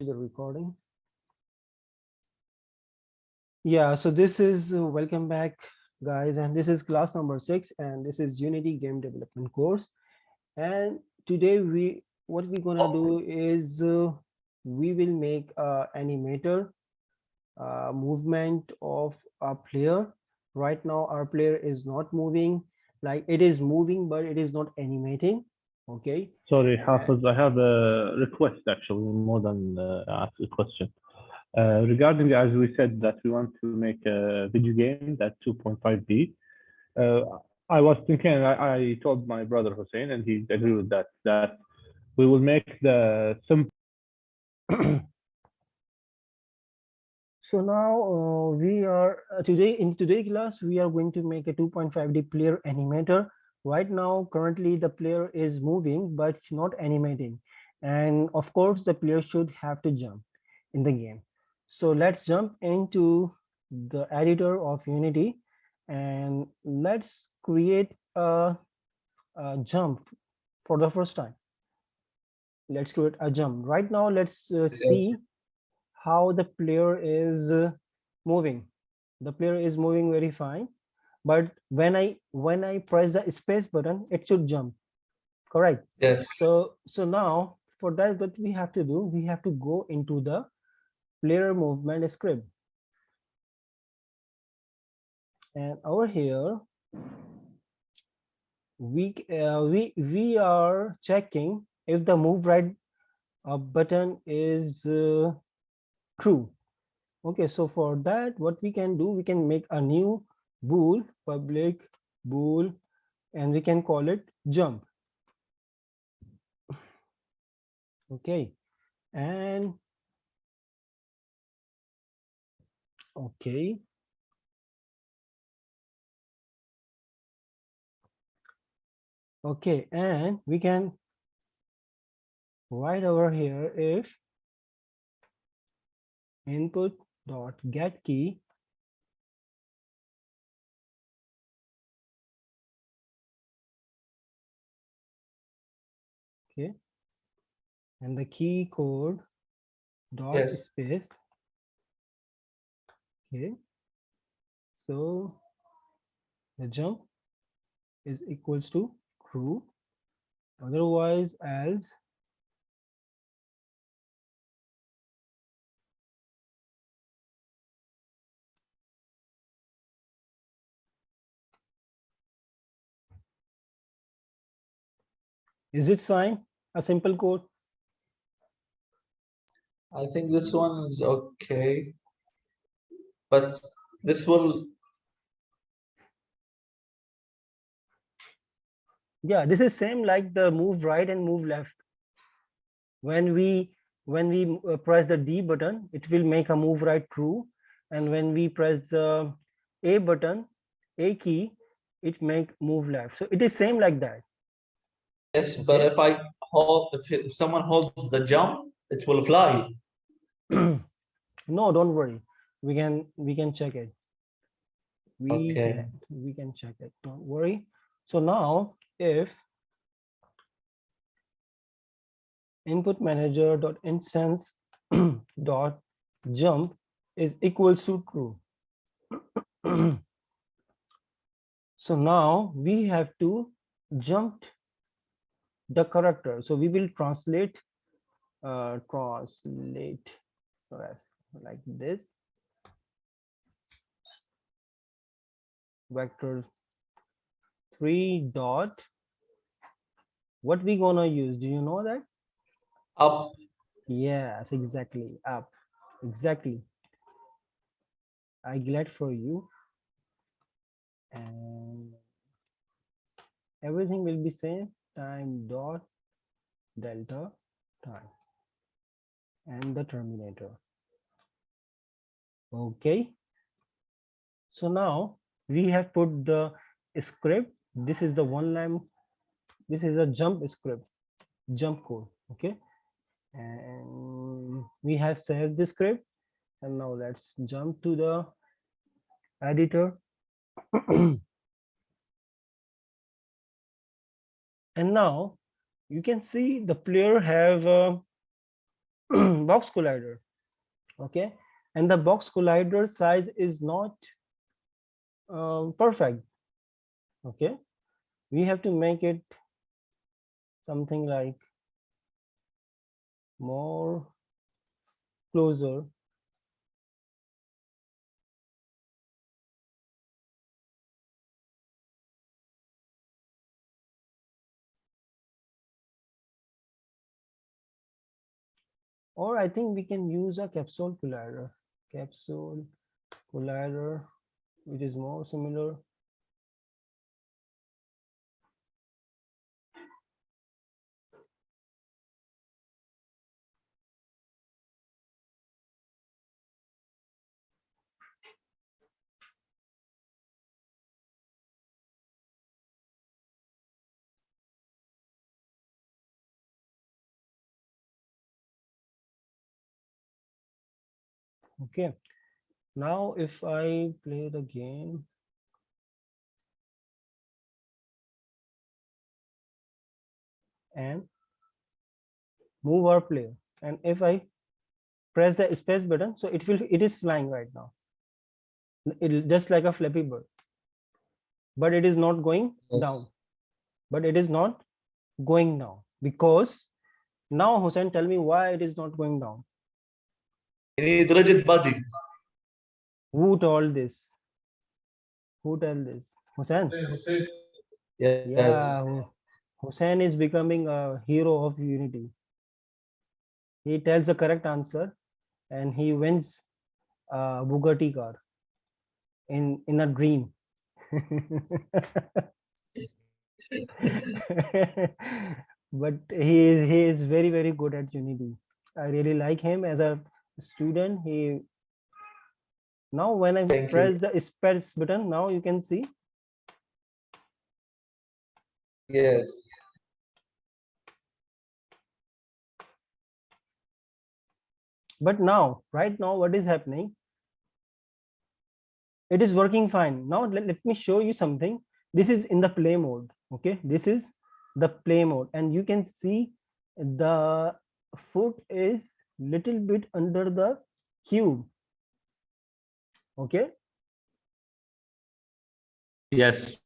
The recording. Yeah, so this is welcome back, guys, and this is class number 6, and this is Unity Game Development course. And today what we're gonna do is we will make a animator movement of a player. Right now, our player is not moving, like it is moving, but it is not animating. Okay. Sorry, Hafiz, I have a request actually, more than ask a question. Regarding, as we said, that we want to make a video game that's 2.5D, uh, I was thinking, I told my brother Hussein, and he agreed with that we will make the simple. So now we are today class we are going to make a 2.5D player animator. Right now currently the player is moving but not animating, and of course the player should have to jump in the game. So let's jump into the editor of Unity and let's create a jump for the first time. Let's create a jump. Right now let's Yes. see how the player is moving. The player is moving very fine, but when I press the space button, it should jump. Correct. Yes. So now for that, what we have to do, we have to go into the player movement script, and over here we are checking if the move right button is true. Okay, so for that, what we can do, we can make a new bool, public bool, and we can call it jump. Okay, and okay, okay, and we can write over here if input dot get key okay, and the key code dot Yes. space. Okay, so the jump is equals to true, otherwise else. Is it fine? A simple code? I think this one is okay, but this will. Yeah, this is same like the move right and move left. When we press the D button, it will make a move right true, and when we press the A button, A key, it make move left. So it is same like that. Yes, but Okay. if I hold, if someone holds the jump, it will fly. No, don't worry. We can check it. We Okay. can we can check it. Don't worry. So now if input manager dot instance dot jump is equals to true. So now we have to jump the character. So we will translate as like this vector 3 dot what we gonna use, do you know that? Up. Yes, exactly, up, exactly. I glad for you, and everything will be same, time dot delta time and the terminator. Okay, so now we have put the script. This is the one line, this is a jump script, jump code. Okay, and we have saved the script, and now let's jump to the editor. And now you can see the player have box collider. Okay, and the box collider size is not perfect. Okay, we have to make it something like more closer. Or I think we can use a capsule collider. Capsule collider, which is more similar. Okay, now if I play the game and move our player, and if I press the space button, so it is flying right now. It just like a flappy bird, but it is not going down. Yes. But it is not going down because now Hussein, tell me why it is not going down. You need rigid body. Who told this? Who told this? Hussein. Yes. Yeah, Hussein is becoming a hero of Unity. He tells the correct answer and he wins a Bugatti car in a dream. But he is very good at Unity. I really like him as a student. He now when I Thank you. press the space button, now you can see. Yes. But now, right now, what is happening? It is working fine. Now let me show you something. This is in the play mode. Okay, this is the play mode, and you can see the foot is little bit under the cube. Okay, Yes.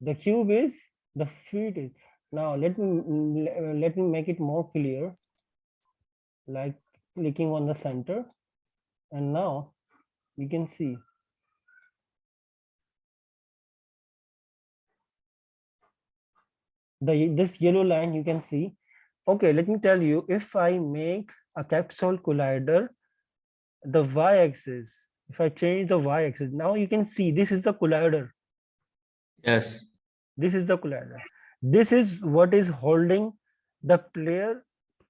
the cube is the feet is. Now let me make it more clear, like clicking on the center, and now we can see this yellow line. You can see. Okay, let me tell you, if I make a capsule collider, the y-axis, if I change the y-axis, now you can see this is the collider. Yes. This is the collider. This is what is holding the player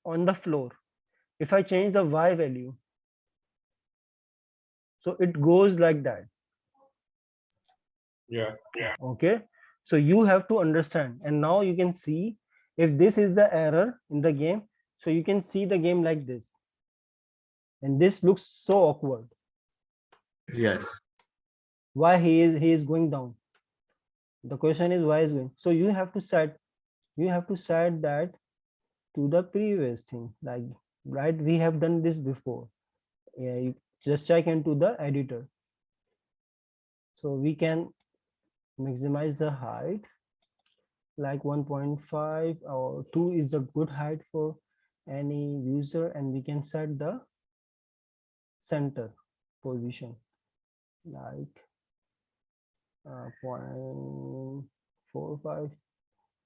on the floor. If I change the y value, so it goes like that. Yeah. Okay, so you have to understand, and now you can see if this is the error in the game, so you can see the game like this, and this looks so awkward. Yes. Why he is going down? The question is why is going. So you have to set that to the previous thing, like, right, we have done this before. Yeah, you just check into the editor, so we can maximize the height like 1.5 or 2 is the good height for any user, and we can set the center position like 0.45.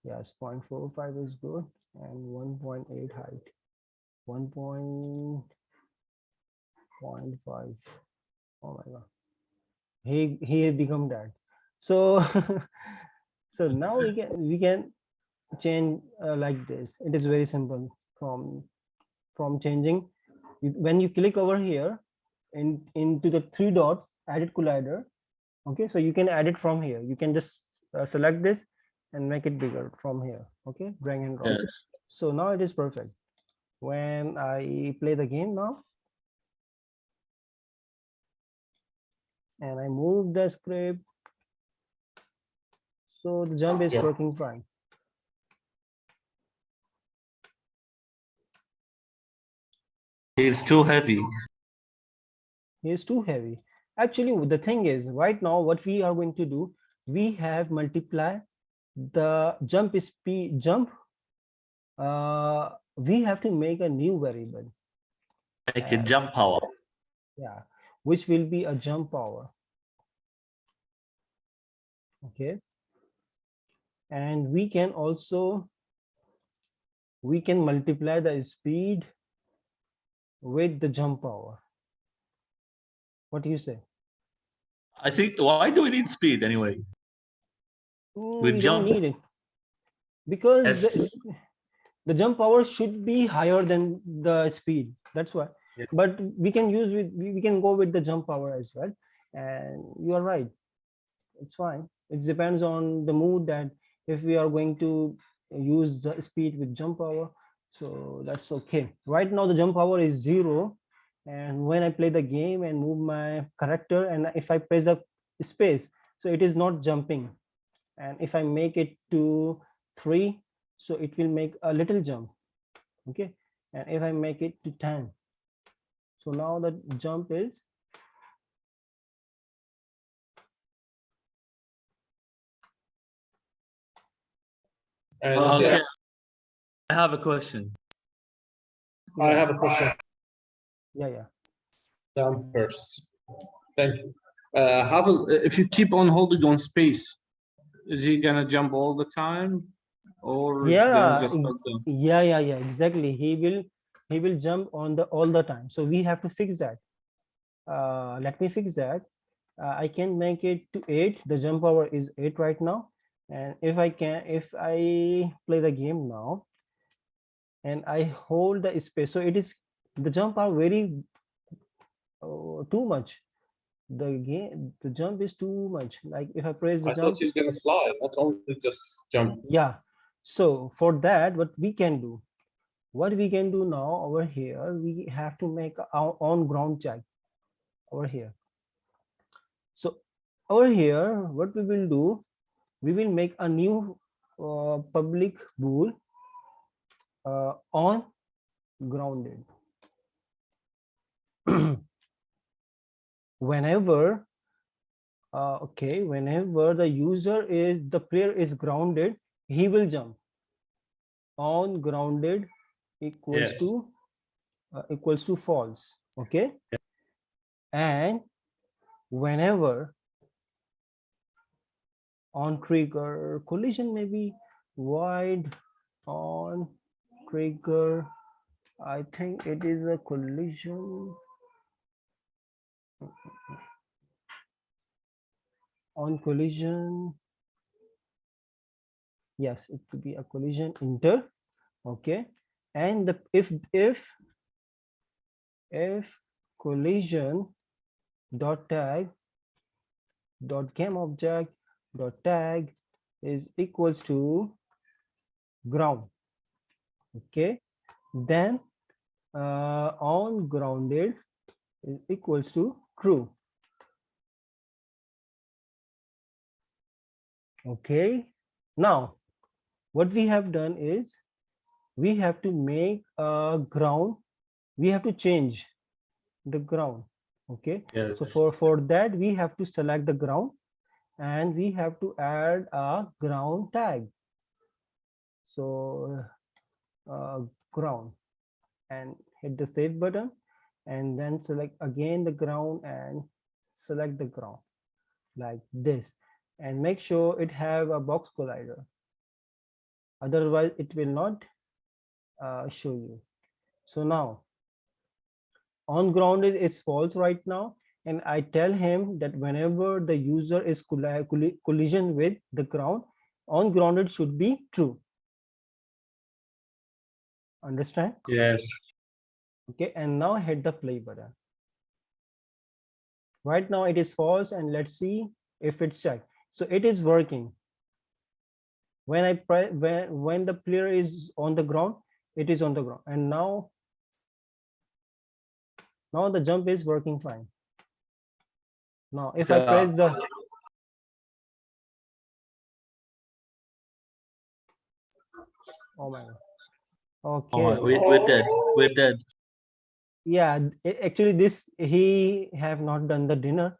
Yes, 0.45 is good, and 1.8 height, 1.5. Oh my god, he has become that. So so now we can change like this. It is very simple. From changing, when you click over here into the three dots, edit collider. Okay, so you can add it from here. You can just select this and make it bigger from here. Okay, drag and drop. Yes. So now it is perfect. When I play the game now and I move the script, so the jump is Yeah. working fine. He's too heavy. He is too heavy. Actually, the thing is, right now, what we are going to do, we have multiply the jump. We have to make a new variable. Make it jump power. Yeah, which will be a jump power. Okay, and we can multiply the speed with the jump power. What do you say? I think, why do we need speed anyway? We don't need it because Yes. the jump power should be higher than the speed. That's why. Yes. But we can we can go with the jump power as well. And you are right. It's fine. It depends on the mood that if we are going to use the speed with jump power, so that's okay. Right now the jump power is 0, and when I play the game and move my character, and if I press the space, so it is not jumping. And if I make it to 3, so it will make a little jump. Okay, and if I make it to 10, so now the jump is Okay. I have a question. I have a question. yeah. Down first. Thank you. If you keep on holding on space, is he gonna jump all the time, or is he gonna Yeah, just stop down? yeah, exactly. He will jump on the all the time. So we have to fix that. Let me fix that. I can make it to 8. The jump power is 8 right now. And if I play the game now and I hold the space, so it is the jump are very too much. The jump is too much. Like if I press the I thought jump, he's gonna fly, not only just jump. yeah. So for that, what we can do, now over here, we have to make our own ground check over here. So over here, what we will do, we will make a new public bool on grounded. Whenever whenever the player is grounded, he will jump. On grounded equals Yes. to false. Okay, and whenever on trigger collision, maybe wide on trigger, I think it is a collision on collision. Yes, it could be a collision inter. Okay, and the if collision dot tag dot game object dot tag is equals to ground. Okay, then on grounded is equals to true. Okay, now what we have done is we have to make a ground, we have to change the ground. Okay, Yes. so for that we have to select the ground and we have to add a ground tag. So ground, and hit the save button, and then select again the ground and select the ground like this, and make sure it have a box collider, otherwise it will not show you. So now on grounded is false right now, and I tell him that whenever the user is collision with the ground, on grounded should be true. Understand? Yes. Okay, and now hit the play button. Right now it is false, and let's see if it's checked. So it is working. When I press, when the player is on the ground, it is on the ground, and now the jump is working fine. Now if I press the, oh my god, okay, Oh, we're dead. We're dead. Yeah, actually this he have not done the dinner,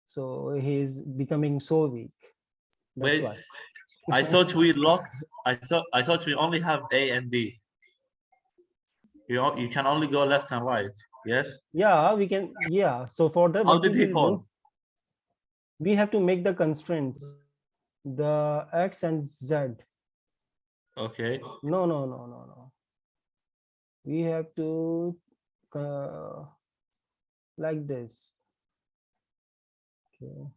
so he's becoming so weak. That's Wait, why. I thought we locked. I thought we only have A and D. You can only go left and right. Yes. Yeah, we can. Yeah, so for the How what we did he will do, fall? we have to make the constraints, the X and Z. Okay. No, no, no, no, no. We have to like this. Okay.